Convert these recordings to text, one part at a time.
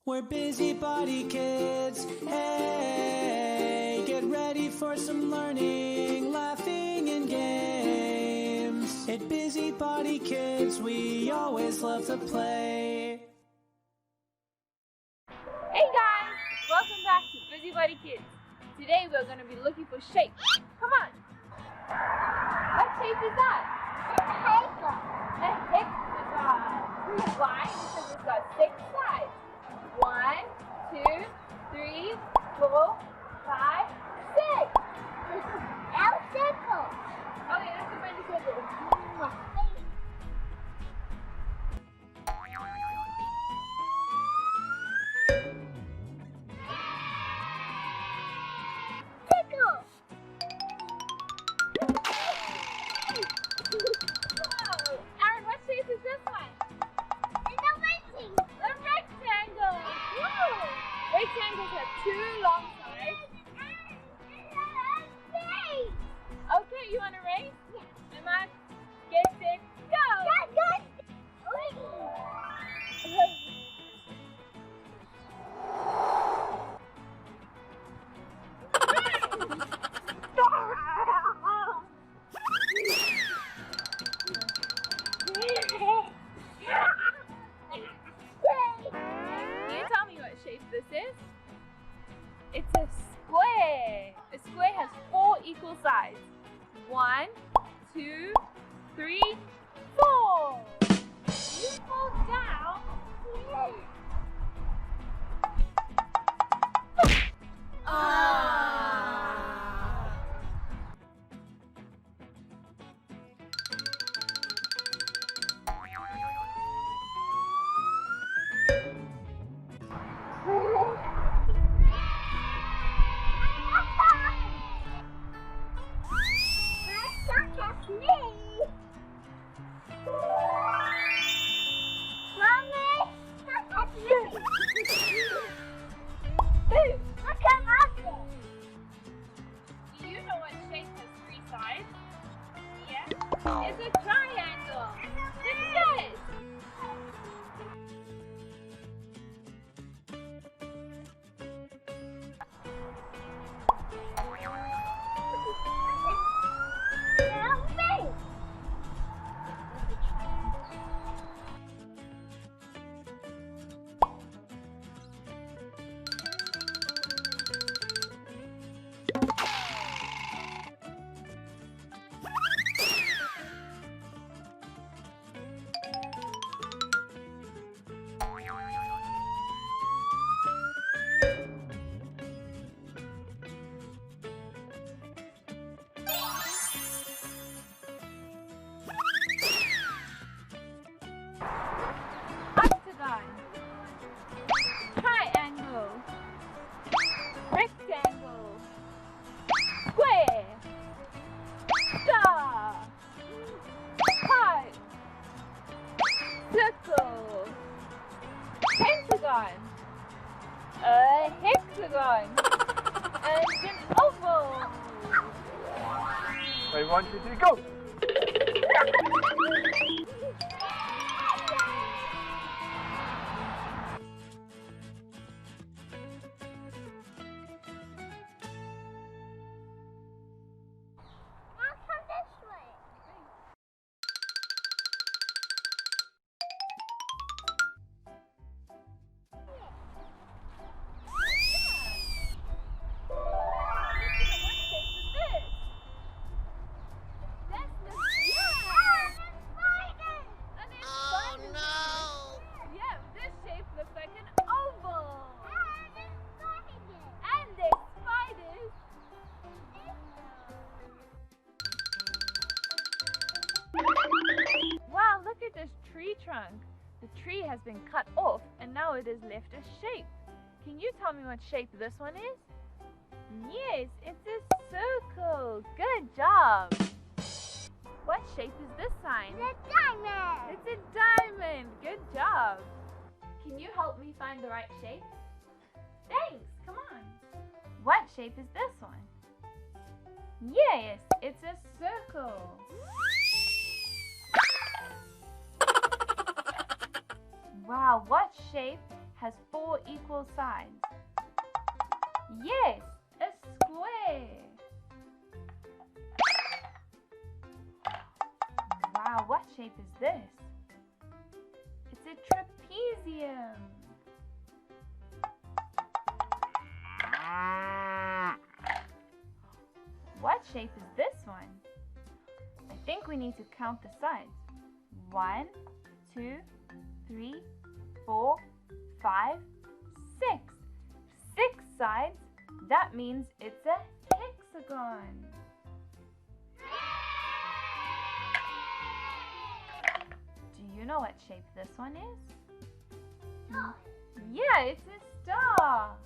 We're busybody kids, hey! Get ready for some learning, laughing and games. At Busybody Kids, we always love to play. Hey guys! Welcome back to Busybody Kids. Today we're going to be looking for shapes. Come on! What shape is that? A hexagon. Why? Because it's got 6 sides. 1, 2, 3, 4, 5, 6. Our circle. Okay, let's go find the circle. Circle. Whoa! Aaron, what shape is this one? A rectangle! Woo! Rectangles have 2 long sides. Okay, you want to race? Yeah. Am I? Get set, go! Can you tell me what shape this is? It's a square. A square has 4 equal sides. 1, 2, 3, 4. You fall down. Do you know what shape has 3 sides? Yes. It's a triangle. Yes. Octagon, triangle, rectangle, square, star, heart, circle, pentagon, a hexagon, and an oval. Ready, 1, 2, 3, go! Wow, look at this tree trunk. The tree has been cut off and now it is left a shape. Can you tell me what shape this one is? Yes, it's a circle. Good job. What shape is this sign? It's a diamond. It's a diamond. Good job. Can you help me find the right shape? Thanks. Come on. What shape is this one? Yes, it's a circle. Wow, what shape has 4 equal sides? Yes, a square. Wow, what shape is this? It's a trapezium. What shape is this one? I think we need to count the sides. 1, 2, 3, 4, 5, 6. 6 sides. That means it's a hexagon. Do you know what shape this one is? No. Yeah, it's a star.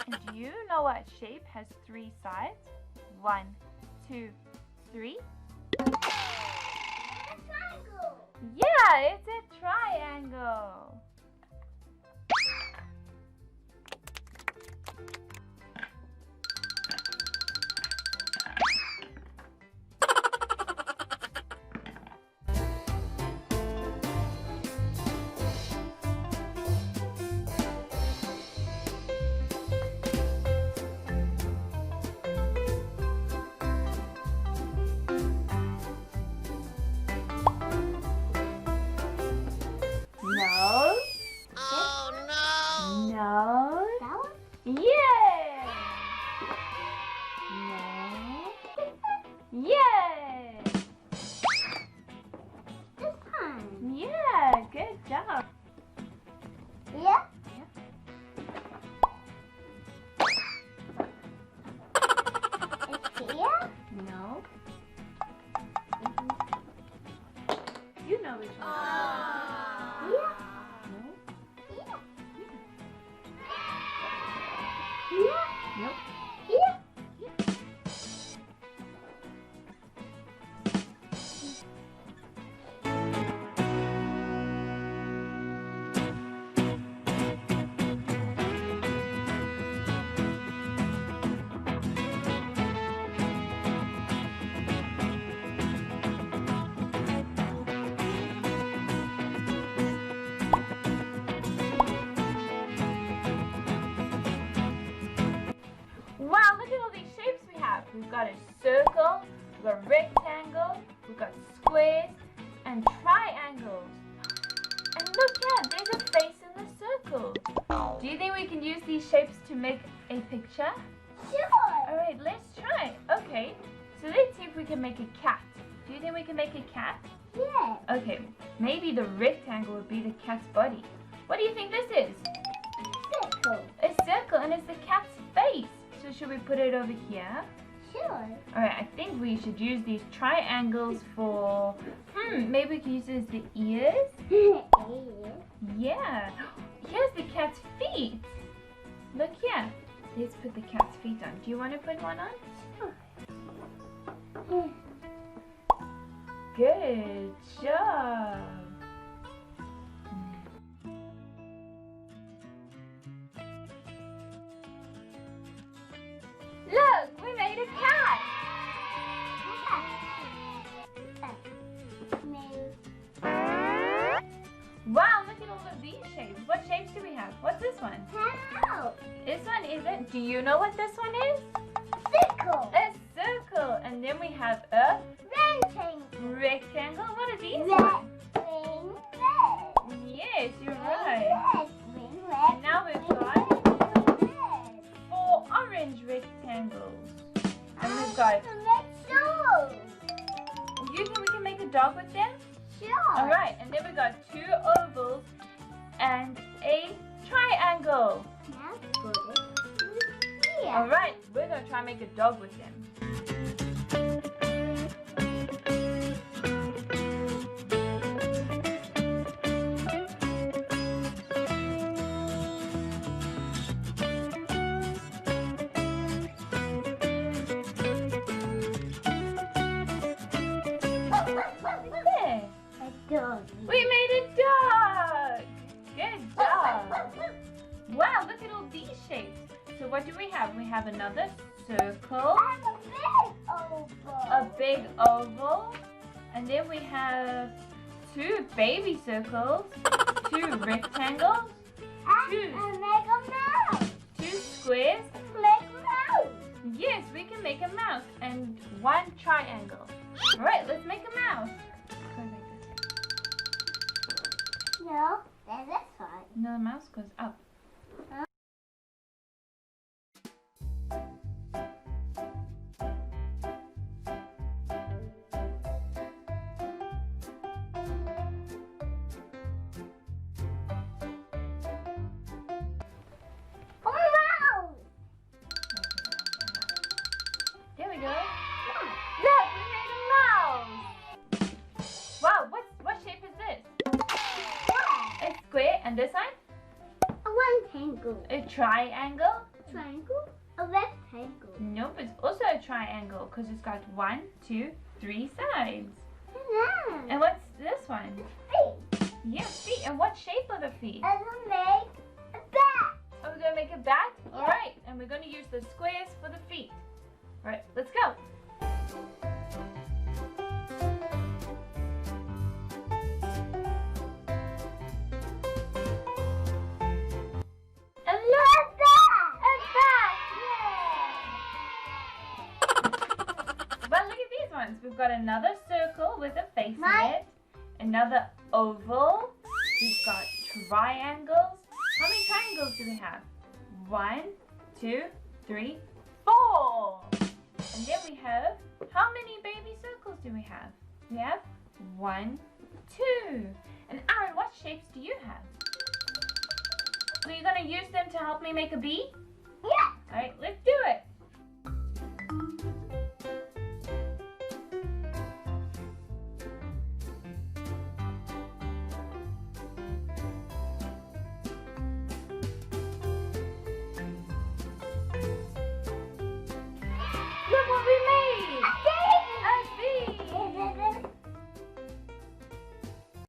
And do you know what shape has 3 sides? 1, 2, 3. Triangle. Yeah, it's a triangle. Nose. Oh no. Nose. That one? Yeah. Nose. Yeah. This time. Yeah, good job. Yeah. It's here. No. You know which one. Here. No. Here. Yeah. Here. Nope. Here. Wow, look at all these shapes we have. We've got a circle, we've got a rectangle, we've got squares and triangles. And look here, there's a face in the circle. Do you think we can use these shapes to make a picture? Sure. Alright, let's try. Okay, so let's see if we can make a cat. Do you think we can make a cat? Yeah. Okay, maybe the rectangle would be the cat's body. What do you think this is? Circle. A circle, and it's the cat's face. So should we put it over here? Sure. Alright, I think we should use these triangles for, maybe we can use it as the ears. Yeah. Yeah. Here's the cat's feet. Look here. Let's put the cat's feet on. Do you want to put one on? Sure. Good job. Look, we made a cat. Wow, look at all of these shapes. What shapes do we have? What's this one? How? This one isn't. Do you know what this one is? Circle. A circle. And then we have a Rectangle. rectangle. What are these? Red. Green. Red. Yes, you're right. Red. Green. Red. And now we've got Red. 4 orange rectangles. And we've got, you think we can make a dog with them? Sure. Alright, and then we've got 2 ovals and a triangle. Now put it here. Alright, we're going to try and make a dog with them. There. A dog. We made a dog! Good job! Wow, look at all these shapes. So what do we have? We have another circle, I have a big oval. a big oval, and then we have 2 baby circles, 2 rectangles, And two. make a mouse. 2 squares. Make a mouse. Yes, we can make a mouse, and 1 triangle. All right, let's make a mouse. Go like this. No, that's this one. No, the mouse goes up. A mouse. There we go. Look, we made a mouse. Wow, what shape is this? A square, and this one? A rectangle. A triangle? Triangle. A rectangle. Nope, it's also a triangle because it's got 1, 2, 3 sides. And And what's this one? feet. Yeah, feet. And what shape are the feet? And we make a bat. Are we going to make a bat? All right, and we're going to use the squares for the feet. All right, let's go. And look, a bat. Well, look at these ones. We've got another circle with a face in Mine. it. Another oval. We've got triangles. How many triangles do we have? 1, 2, 3, 4. And then we have, how many baby circles do we have? We have 1, 2. And Aaron, what shapes do you have? Are you going to use them to help me make a bee? Yeah. Alright, let's do it.